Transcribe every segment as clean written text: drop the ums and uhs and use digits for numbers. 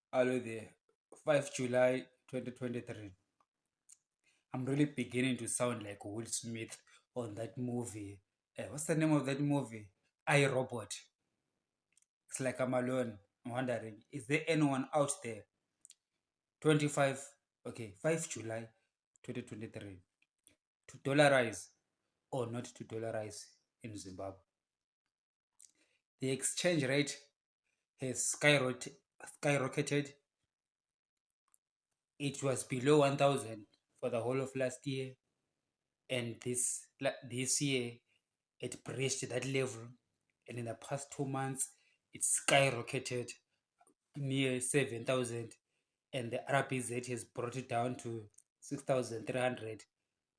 Hello there. 5 July 2023. I'm really beginning to sound like Will Smith on that movie. What's the name of that movie? I Robot. It's like I'm alone. I'm wondering, is there anyone out there? 25, okay, 5 July 2023. To dollarize or not to dollarize in Zimbabwe. The exchange rate has skyrocketed. It was below 1,000 for the whole of last year, and this year it breached that level, and in the past 2 months it skyrocketed near 7,000, and the RBZ has brought it down to 6,300,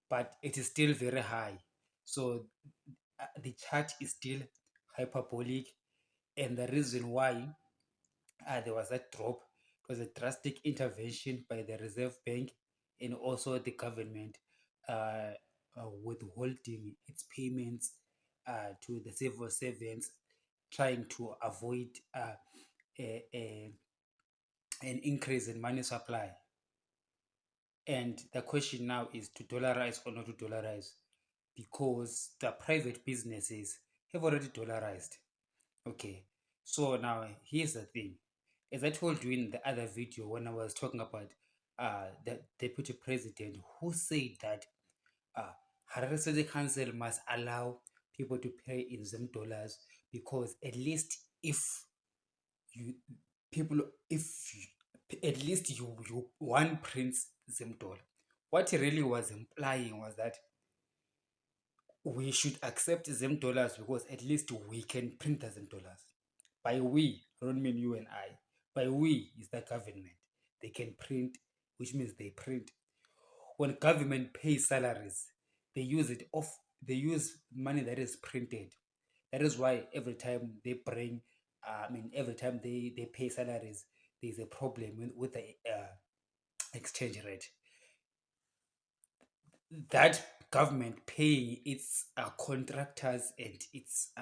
but it is still very high. So the chart is still hyperbolic, and the reason why there was that drop was a drastic intervention by the Reserve Bank and also the government, withholding its payments to the civil servants, trying to avoid a, a, an increase in money supply. And the question now is to dollarize or not to dollarize, because the private businesses have already dollarized. Okay, so now here's the thing. As I told you in the other video when I was talking about the deputy president who said that uh, Harare City Council must allow people to pay in Zim dollars, because at least if you people if you, at least you one prints Zim dollar. What he really was implying was that we should accept Zim dollars because at least we can print the Zim dollars. By we, I don't mean you and I. By we is the government. They can print, which means they print. When government pays salaries, they use it off. They use money that is printed. That is why every time they bring, every time they pay salaries, there's a problem with the exchange rate. That government paying its contractors and its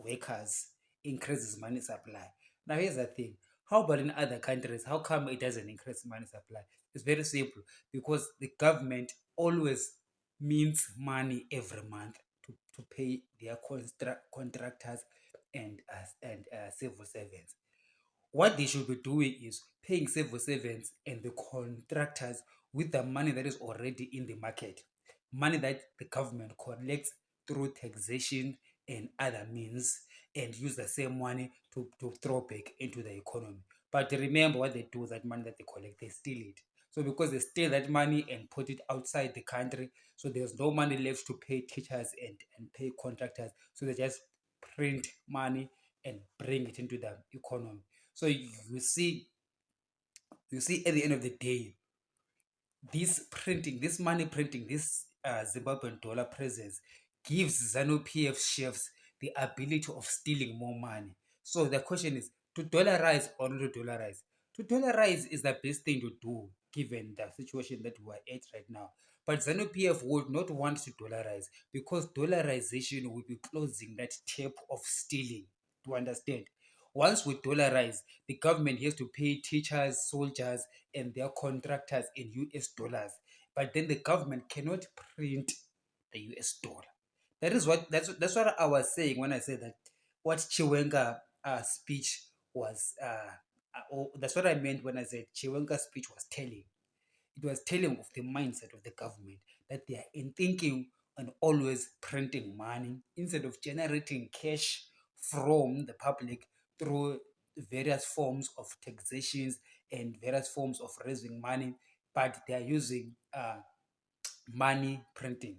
workers increases money supply. Now, here's the thing. How about in other countries? How come it doesn't increase money supply? It's very simple, because the government always means money every month to pay their contractors and civil servants. What they should be doing is paying civil servants and the contractors with the money that is already in the market, money that the government collects through taxation and other means, and use the same money to throw back into the economy. But remember what they do with that money that they collect, they steal it. So because they steal that money and put it outside the country, so there's no money left to pay teachers and pay contractors. So they just print money and bring it into the economy. So you see, at the end of the day, this printing, this money printing, this Zimbabwean dollar presence gives ZANU PF chefs the ability of stealing more money. So the question is, to dollarize or not to dollarize? To dollarize is the best thing to do given the situation that we are at right now. But ZANU PF would not want to dollarize, because dollarization will be closing that tap of stealing. To understand? Once we dollarize, the government has to pay teachers, soldiers, and their contractors in US dollars. But then the government cannot print the US dollar. That's what I was saying when I said that what Chiwenga speech was. That's what I meant when I said Chiwenga's speech was telling. It was telling of the mindset of the government, that they are in thinking on always printing money instead of generating cash from the public through various forms of taxations and various forms of raising money, but they are using money printing.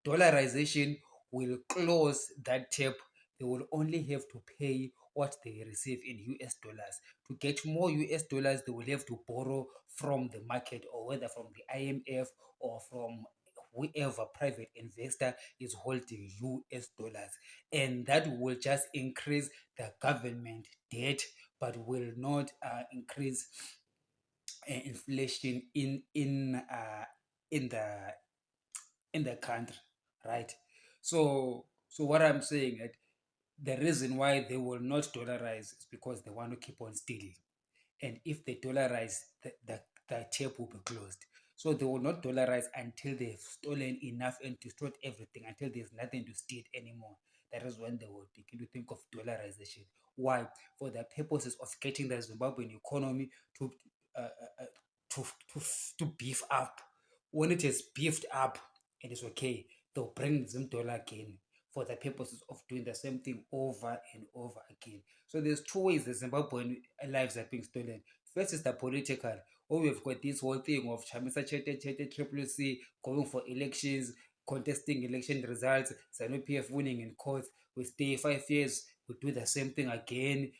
Dollarization will close that tap. They will only have to pay what they receive in US dollars. To get more US dollars, they will have to borrow from the market, or whether from the IMF or from whoever private investor is holding US dollars. And that will just increase the government debt, but will not increase inflation in the country, right? So what I'm saying, that the reason why they will not dollarize is because they want to keep on stealing. And if they dollarize, the tap will be closed. So they will not dollarize until they've stolen enough and destroyed everything, until there's nothing to steal anymore. That is when they will begin to think of dollarization. Why? For the purposes of getting the Zimbabwean economy to uh, uh, uh, to, to to beef up. When it is beefed up, it is okay. They'll bring Zim dollar again for the purposes of doing the same thing over and over again. So there's two ways the Zimbabwean lives are being stolen. First is the political, where we've got this whole thing of Chamisa Chete Chete Triple C going for elections, contesting election results, ZANU PF winning in court. We stay 5 years, we do the same thing again.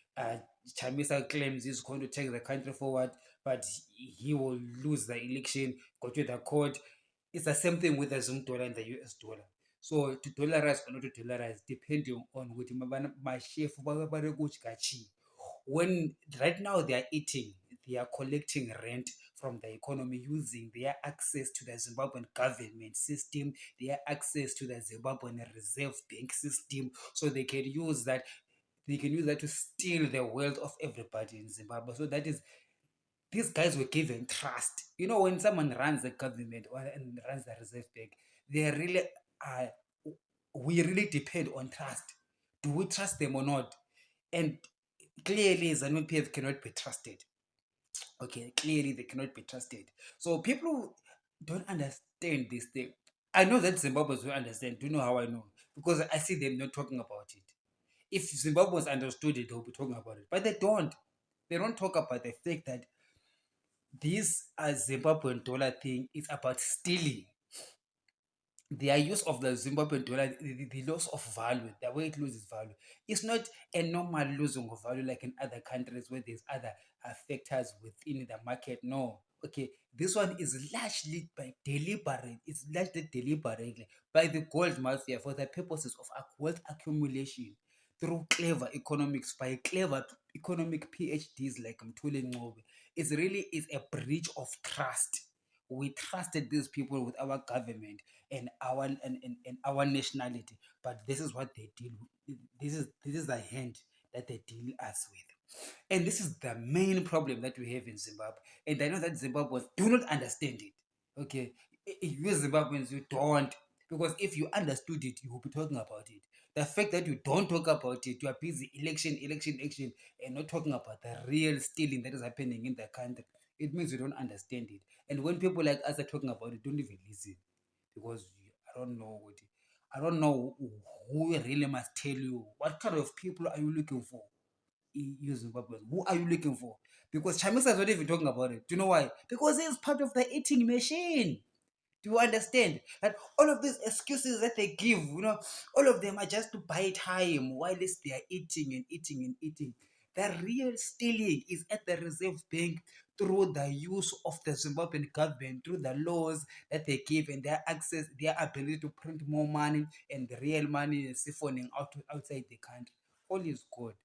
Chamisa claims he's going to take the country forward, but he will lose the election, go to the court. It's the same thing with the Zoom dollar and the US dollar. So to dollarize or not to dollarize, depending on what my chef when right now they are eating, they are collecting rent from the economy using their access to the Zimbabwean government system, their access to the Zimbabwean Reserve Bank system, so they can use that. They can use that to steal the wealth of everybody in Zimbabwe. So that is, these guys were given trust. You know, when someone runs the government or and runs the Reserve Bank, they are really we really depend on trust. Do we trust them or not? And clearly, ZANU PF cannot be trusted. Okay, clearly they cannot be trusted. So people don't understand this thing. I know that Zimbabweans will understand. Do you know how I know? Because I see them not talking about it. If Zimbabweans understood it, they'll be talking about it. But they don't. They don't talk about the fact that this Zimbabwean dollar thing is about stealing. Their use of the Zimbabwean dollar, the loss of value, the way it loses value, it's not a normal losing of value like in other countries where there's other factors within the market. No. Okay, this one is largely by deliberate, it's largely deliberately by the gold mafia for the purposes of wealth accumulation through clever economics, by clever economic PhDs like Mthuli Ncube. It's really is a breach of trust. We trusted these people with our government and our nationality, but this is what they deal with. This is the hand that they deal us with, and this is the main problem that we have in Zimbabwe. And I know that Zimbabweans do not understand it. Okay, you Zimbabweans, you don't, because if you understood it, you will be talking about it. The fact that you don't talk about it, you are busy election, and not talking about the real stealing that is happening in the country, it means you don't understand it. And when people like us are talking about it, don't even listen, because I don't know who really must tell you what kind of people are you looking for. You Zimbabweans, who are you looking for? Because Chamisa is not even talking about it. Do you know why? Because he's part of the eating machine. Do you understand that all of these excuses that they give, all of them are just to buy time while they are eating and eating and eating? The real stealing is at the Reserve Bank through the use of the Zimbabwean government, through the laws that they give and their access, their ability to print more money, and the real money is siphoning outside the country. All is good.